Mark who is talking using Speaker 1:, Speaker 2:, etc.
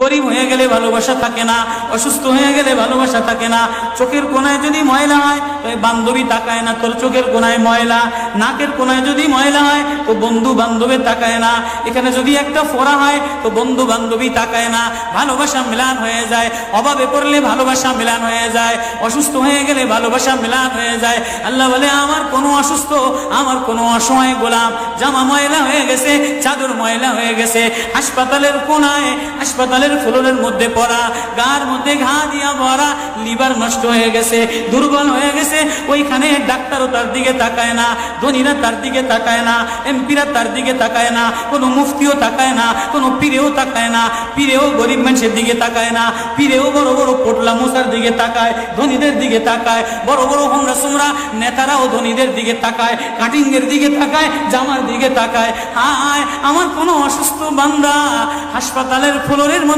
Speaker 1: গরিব হয়ে গেলে ভালোবাসা থাকে না, অসুস্থ হয়ে গেলে ভালোবাসা থাকে না। চোখের কোনায় যদি ময়লা হয় তো বান্ধবী তাকায় না, তোর চোখের কোনায় ময়লা। নাকের কোনায় যদি ময়লা হয় তো বন্ধু বান্ধবী তাকায় না। এখানে যদি একটা ফোড়া হয় তো বন্ধু বান্ধবী তাকায় না। ভালোবাসা মিলান হয়ে যায়, অভাবে পড়লে ভালোবাসা মিলান হয়ে যায়, অসুস্থ হয়ে গেলে ভালোবাসা মিলান হয়ে যায়। আল্লাহ বলে আমার কোনো অসুস্থ, আমার কোনো অসহায় গোলাম জামা ময়লা হয়ে গেছে, চাদর ময়লা হয়ে গেছে, হাসপাতালের কোনায়, হাসপাতালের ফ্লোরের মধ্যে পড়া, গার মধ্যে ঘা দিয়া ভরা, লিভার নষ্ট হয়ে গেছে, দুর্বল হয়ে গেছে, ওইখানে ডাক্তারও তার দিকে তাকায় না, ধনীরা তার দিকে তাকায় না, এমপিরা তার দিকে তাকায় না, কোনো মুফতিও তাকায় না, কোনো পীরেও তাকায় না, পীরেও গরিব মানুষের দিকে তাকায় না, পীরেও বড় বড় পোটলা মশার দিকে তাকায়, ধনীদের দিকে তাকায়, বড় বড় হোমরা সোমরা নেতারাও ধনীদের দিকে তাকায়, কাটিংয়ের দিকে তাকায়, জামার দিকে তাকায়। হায় আমার কোনো অসুস্থ বান্দা হাসপাতালের ফ্লোরের মধ্যে